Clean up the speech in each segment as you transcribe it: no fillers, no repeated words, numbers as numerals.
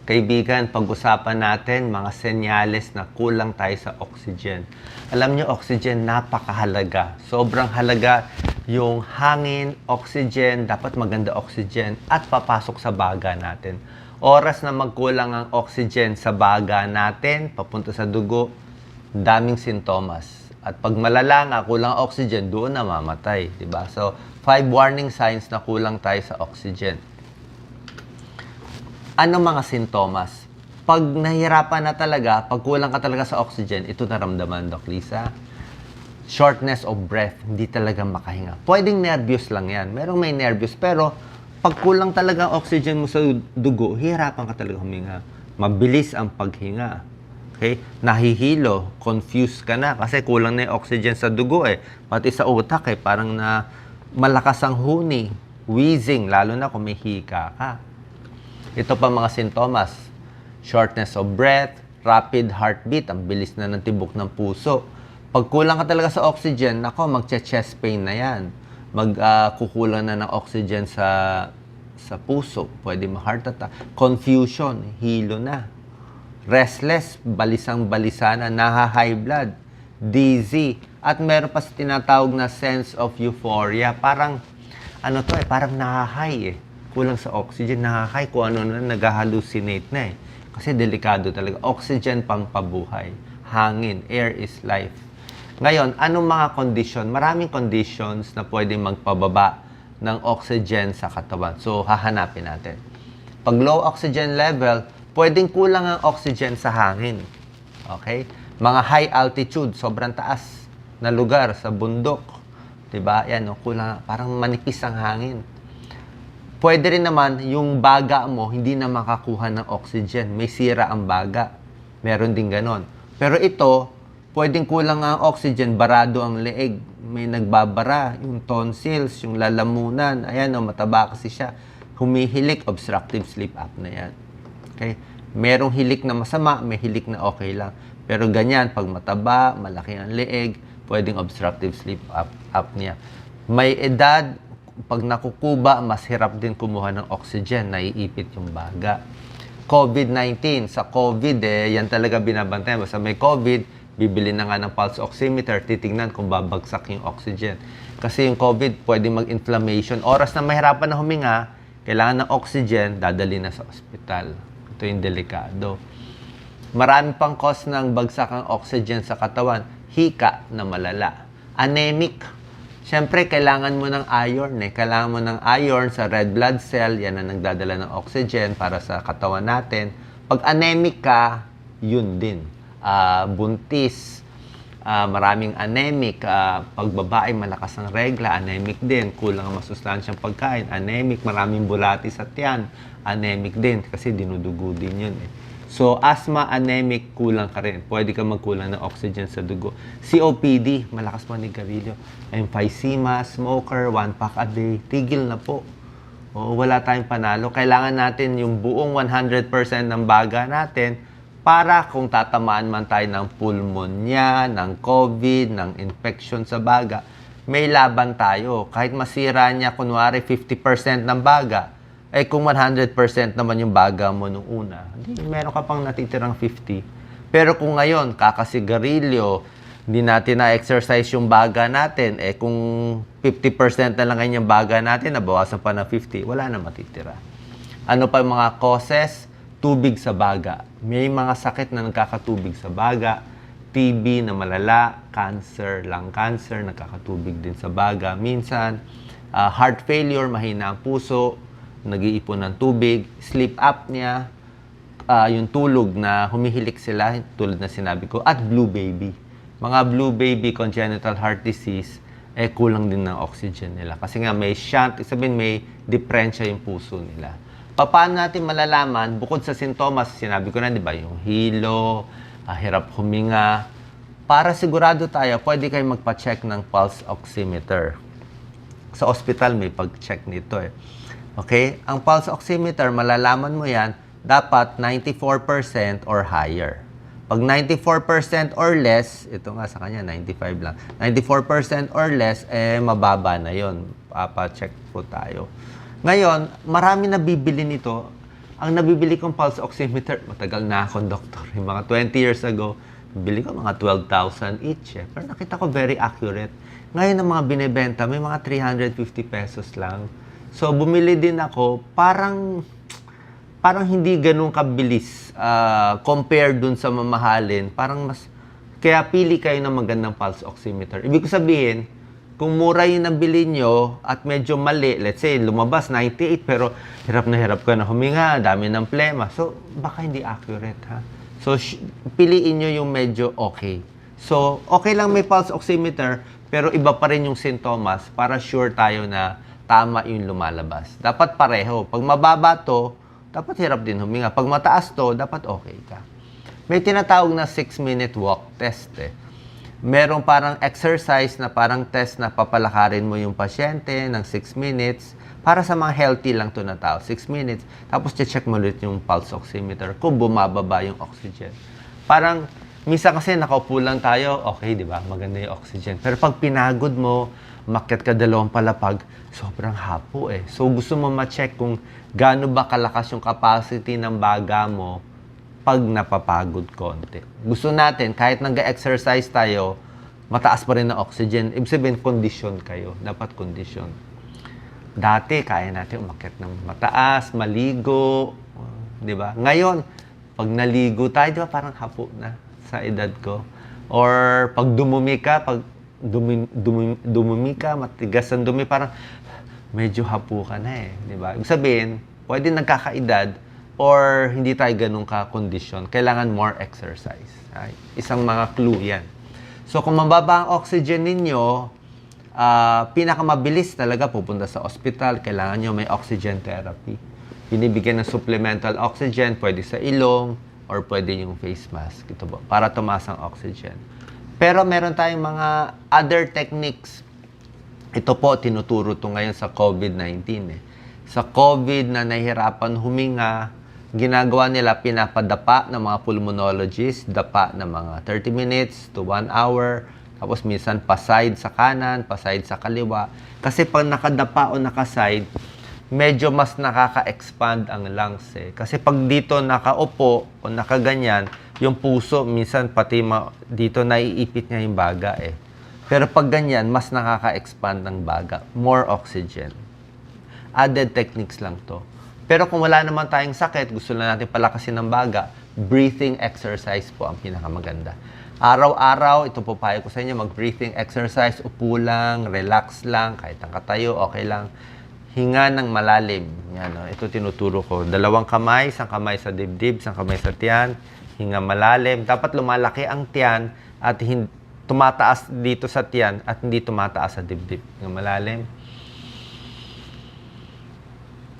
Kaibigan, pag-usapan natin mga senyales na kulang tayo sa oxygen. Alam nyo, oxygen napakahalaga. Sobrang halaga yung hangin, oxygen, dapat maganda oxygen at papasok sa baga natin. Oras na magkulang ang oxygen sa baga natin, papunta sa dugo, daming sintomas. At pag malala nga, kulang ang oxygen, doon na mamatay. Diba? So, 5 warning signs na kulang tayo sa oxygen. Ano mga sintomas? Pag nahihirapan na talaga, pag kulang ka talaga sa oxygen, ito naramdaman, Doc Lisa. Shortness of breath, hindi talaga makahinga. Pwedeng nervous lang yan. Merong may nervous, pero pag kulang talaga ang oxygen mo sa dugo, hihirapan ka talaga huminga. Mabilis ang paghinga. Okay? Nahihilo, confused ka na kasi kulang na yung oxygen sa dugo eh. Pati sa utak eh, parang na malakas ang huni, wheezing, lalo na kung may hika ka. Ito pa mga sintomas, shortness of breath, rapid heartbeat, ang bilis na ng tibok ng puso. Pag kulang ka talaga sa oxygen, nako, magche-chest pain na yan. Kukulang na ng oxygen sa puso, pwede ma-heart attack. Confusion, hilo na. Restless, balisang-balisa na, naha-high blood, dizzy, at meron pa tinatawag na sense of euphoria. Parang, parang naha-high eh. Kulang sa oxygen, nahahay, kung ano na, nag-hallucinate na eh. Kasi delikado talaga. Oxygen pang pabuhay. Hangin, air is life. Ngayon, anong mga condition? Maraming conditions na pwedeng magpababa ng oxygen sa katawan. So, hahanapin natin. Pag low oxygen level, pwedeng kulang ang oxygen sa hangin. Okay? Mga high altitude, sobrang taas na lugar sa bundok. Diba? Yan, kulang, parang manipis ang hangin. Pwede rin naman yung baga mo hindi na makakuha ng oxygen. May sira ang baga. Meron din ganon. Pero ito, pwedeng kulang ang oxygen, barado ang leeg. May nagbabara, yung tonsils, yung lalamunan. Ayan, mataba kasi siya. Humihilik, obstructive sleep apnea yan. Okay? Merong hilik na masama, may hilik na okay lang. Pero ganyan, pag mataba, malaki ang leeg, pwedeng obstructive sleep apnea. May edad, pag nakukuba, mas hirap din kumuha ng oxygen, naiipit yung baga. COVID-19, sa COVID yan talaga binabantay. Basta may COVID, bibili na nga ng pulse oximeter, titingnan kung babagsak yung oxygen. Kasi yung COVID, pwede mag-inflammation. Oras na mahirapan na huminga, kailangan ng oxygen, dadali na sa ospital. Ito yung delikado. Marami pang cause ng bagsak ang oxygen sa katawan. Hika na malala. Anemic. Siyempre, kailangan mo ng iron eh. Kailangan mo ng iron sa red blood cell. Yan ang nagdadala ng oxygen para sa katawan natin. Pag anemic ka, yun din. Buntis, maraming anemic. Pag babae, malakas ang regla, anemic din. Kulang ang masustansyang pagkain, anemic. Maraming bulati sa tiyan, anemic din. Kasi dinudugo din yun eh. So, asthma, anemic, kulang ka rin. Pwede ka magkulang ng oxygen sa dugo. COPD, malakas manigarilyo. Emphysema, smoker, 1 pack a day, tigil na po. O, wala tayong panalo. Kailangan natin yung buong 100% ng baga natin para kung tatamaan man tayo ng pulmonya, ng COVID, ng infection sa baga, may laban tayo. Kahit masira niya, kunwari 50% ng baga, eh kung 100% naman yung baga mo nung una, meron ka pang natitirang 50. Pero kung ngayon, kakasigarilyo, hindi natin na-exercise yung baga natin, eh kung 50% na lang yung baga natin, nabawasan pa ng 50, wala na matitira. Ano pa yung mga causes? Tubig sa baga. May mga sakit na nagkakatubig sa baga, TB na malala, cancer, lung cancer, nagkakatubig din sa baga. Minsan, heart failure, mahina ang puso, nag-iipon ng tubig, sleep apnea, yung tulog na humihilik sila, tulad na sinabi ko, at blue baby. Mga blue baby, congenital heart disease, eh kulang din ng oxygen nila. Kasi nga may shunt, sabihin may depresya yung puso nila. Paano natin malalaman, bukod sa sintomas, sinabi ko na, di ba, yung hilo, hirap huminga, para sigurado tayo, pwede kayo magpa-check ng pulse oximeter. Sa hospital may pag-check nito eh. Okay? Ang pulse oximeter, malalaman mo yan, dapat 94% or higher. Pag 94% or less, ito nga sa kanya, 95 lang. 94% or less, eh mababa na yon. Papa-check po tayo. Ngayon, marami na bibili nito. Ang nabibili kong pulse oximeter, matagal na akong doktor. Yung mga 20 years ago, bili ko mga 12,000 each. Eh. Pero nakita ko very accurate. Ngayon ang mga binibenta, may mga 350 pesos lang. So, bumili din ako, parang hindi ganun kabilis compared dun sa mamahalin. Parang mas, kaya pili kayo ng magandang pulse oximeter. Ibig ko sabihin, kung mura yung nabili nyo at medyo mali, let's say, lumabas 98, pero hirap ka na huminga, dami ng plema. So, baka hindi accurate, ha? So, piliin nyo yung medyo okay. So, okay lang may pulse oximeter, pero iba pa rin yung sintomas para sure tayo na tama yung lumalabas. Dapat pareho. Pag mababa to, dapat hirap din huminga. Pag mataas to, dapat okay ka. May tinatawag na 6-minute walk test, eh. Merong parang exercise na parang test na papalakarin mo yung pasyente ng 6 minutes. Para sa mga healthy lang to na tao, 6 minutes. Tapos check mo ulit yung pulse oximeter kung bumababa yung oxygen. Parang, minsan kasi nakaupo lang tayo, okay, di ba? Maganda yung oxygen. Pero pag pinagod mo, makyat ka 2 palapag, sobrang hapo eh. So gusto mo ma-check kung gaano ba kalakas yung capacity ng baga mo pag napapagod konti. Gusto natin, kahit nag-exercise tayo, mataas pa rin ang oxygen. Ibig sabihin, condition kayo. Dapat condition. Dati, kaya natin umakyat ng mataas, maligo, di ba? Ngayon, pag naligo tayo, di ba parang hapo na sa edad ko? Or pag dumumi ka, dumumi ka, matigas ang dumi, parang medyo hapo ka na eh, di ba? Ibig sabihin, pwede nagkakaedad, or hindi tayo ganun ka-condition, kailangan more exercise. Ay, isang mga clue yan. So, kung mababa ang oxygen ninyo, pinakamabilis talaga pupunta sa ospital, kailangan nyo may oxygen therapy. Binibigyan ng supplemental oxygen, pwede sa ilong, or pwede yung face mask. Ito ba, para tumaas ang oxygen. Pero meron tayong mga other techniques. Ito po, tinuturo to ngayon sa COVID-19. Eh. Sa COVID na nahihirapan huminga, ginagawa nila, pinapadapa ng mga pulmonologists, dapa ng mga 30 minutes to 1 hour, tapos minsan pa-side sa kanan, pa-side sa kaliwa. Kasi pag nakadapa o nakaside, medyo mas nakaka-expand ang lungs eh. Kasi pag dito nakaupo o nakaganyan, yung puso, minsan pati dito naiipit niya yung baga eh. Pero pag ganyan, mas nakaka-expand ng baga. More oxygen. Added techniques lang to. Pero kung wala naman tayong sakit, gusto lang natin palakasin ng baga, breathing exercise po ang pinakamaganda. Araw-araw, ito po payo ko sa inyo, mag-breathing exercise, upo lang, relax lang, kahit ang katayo, okay lang. Hinga ng malalim. Yan, ito tinuturo ko. 2 kamay, isang kamay sa dibdib, isang kamay sa tiyan, hinga malalim. Dapat lumalaki ang tiyan at tumataas dito sa tiyan at hindi tumataas sa dibdib. Hinga malalim.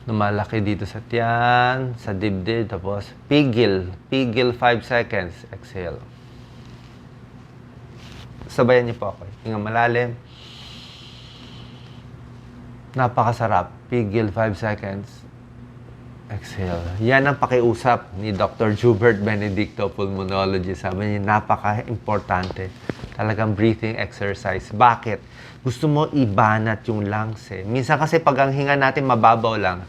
Lumalaki dito sa tiyan, sa dibdib, tapos pigil. Pigil 5 seconds. Exhale. Sabayan niyo po ako. Hinga malalim. Napakasarap. Pigil 5 seconds. Exhale. Yan ang pakiusap ni Dr. Joubert Benedicto, pulmonologist. Sabi niya, napaka-importante. Talagang breathing exercise. Bakit? Gusto mo ibanat yung lungs eh. Minsan kasi pag ang hinga natin mababaw lang,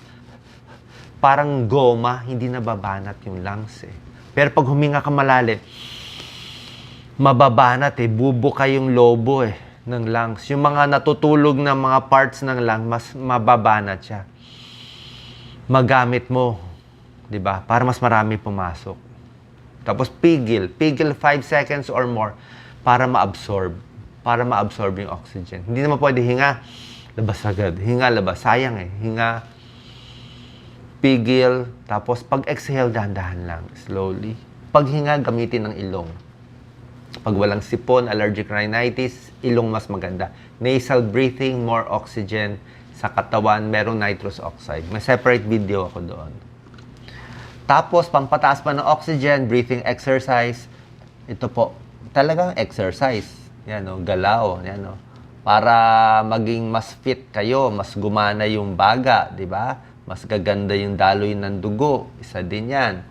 parang goma, hindi nababanat yung lungs eh. Pero pag huminga ka malalim, mababanat eh. Bubuka yung lobo eh ng lungs. Yung mga natutulog na mga parts ng lung, mas mababanat siya. Magamit mo, di ba? Para mas marami pumasok. Tapos pigil 5 seconds or more para ma-absorb yung oxygen. Hindi naman pwede hinga, labas agad. Hinga, labas. Sayang eh. Hinga, pigil, tapos pag-exhale, dahan-dahan lang, slowly. Pag hinga, gamitin ng ilong. Pag walang sipon, allergic rhinitis, ilong mas maganda. Nasal breathing, more oxygen sa katawan, merong nitrous oxide. May separate video ako doon. Tapos, pampataas pa ng oxygen, breathing exercise. Ito po, talagang exercise. Yan o, galaw. Yan o. Para maging mas fit kayo, mas gumana yung baga, di ba? Mas gaganda yung daloy ng dugo. Isa din yan.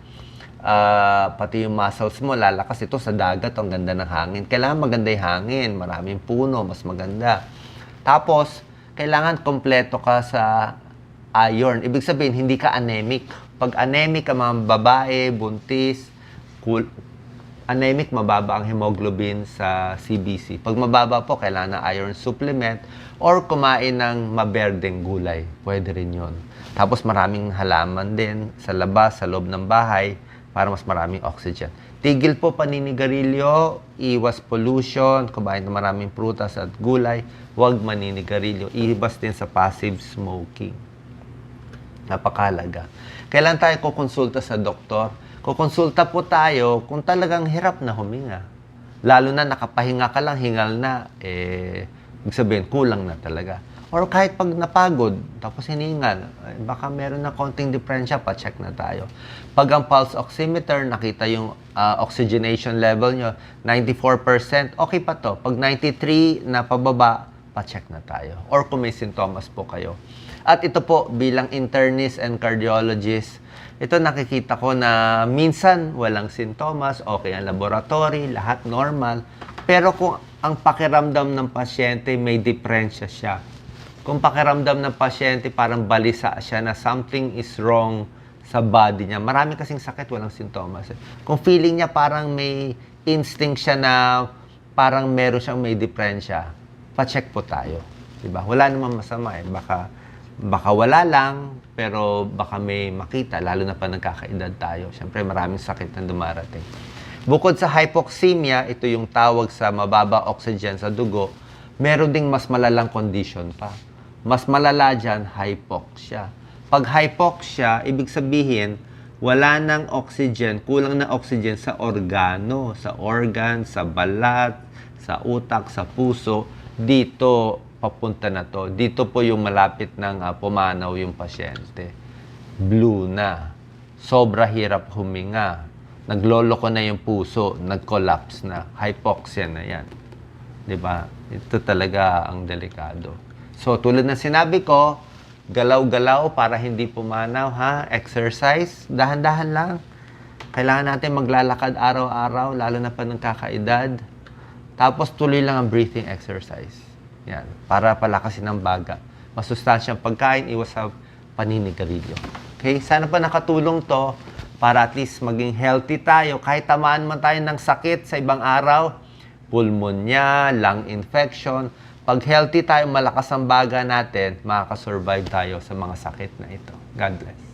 Pati yung muscles mo, lalakas ito sa dagat, ang ganda ng hangin. Kailangan maganda yung hangin, maraming puno, mas maganda. Tapos, kailangan kompleto ka sa iron. Ibig sabihin, hindi ka anemic. Pag anemic ang mga babae, buntis, anemic, mababa ang hemoglobin sa CBC. Pag mababa po, kailangan ng iron supplement or kumain ng maberdeng gulay. Pwede rin yun. Tapos maraming halaman din sa labas, sa loob ng bahay para mas maraming oxygen. Tigil po paninigarilyo, iwas pollution, kumain ng maraming prutas at gulay, huwag maninigarilyo. Iwas din sa passive smoking. Napakahalaga. Kailan tayo kukonsulta sa doktor? Kukonsulta po tayo kung talagang hirap na huminga. Lalo na nakapahinga ka lang, hingal na, ibig sabihin, kulang na talaga. Or kahit pag napagod, tapos hiningal, baka meron na konting diferensya, pa-check na tayo. Pag ang pulse oximeter, nakita yung oxygenation level nyo, 94%, okay pa to. Pag 93 na pababa, pa-check na tayo. Or kung may sintomas po kayo. At ito po, bilang internist and cardiologist, ito nakikita ko na minsan walang sintomas, okay ang laboratory, lahat normal. Pero kung ang pakiramdam ng pasyente may diferensya siya, kung pakiramdam ng pasyente parang balisa siya na something is wrong sa body niya, marami kasing sakit, walang sintomas. Kung feeling niya parang may instinct siya na parang meron siyang may diferensya, pa-check po tayo. Diba? Wala namang masama eh. Baka wala lang, pero baka may makita, lalo na pa nagkakaedad tayo. Siyempre, maraming sakit na dumarating. Bukod sa hypoxemia, ito yung tawag sa mababa oxygen sa dugo, meron ding mas malalang condition pa. Mas malala dyan, hypoxia. Pag hypoxia, ibig sabihin, wala ng oxygen, kulang na oxygen sa organo, sa organ, sa balat, sa utak, sa puso. Dito, papunta na to. Dito po yung malapit ng pumanaw yung pasyente. Blue na. Sobra hirap huminga. Nagloloko na yung puso. Nag-collapse na. Hypoxia na yan. Diba? Ito talaga ang delikado. So, tulad ng sinabi ko, galaw-galaw para hindi pumanaw, ha? Exercise, dahan-dahan lang. Kailangan natin maglalakad araw-araw, lalo na pa nagkakaedad. Tapos, tuloy lang ang breathing exercise. Yan, para palakasin ang baga. Masustansyang pagkain, iwas sa paninigarilyo. Okay? Sana pa nakatulong to para at least maging healthy tayo. Kahit tamaan man tayo ng sakit sa ibang araw, pulmonya, lung infection, pag healthy tayo, malakas ang baga natin, makakasurvive tayo sa mga sakit na ito. God bless.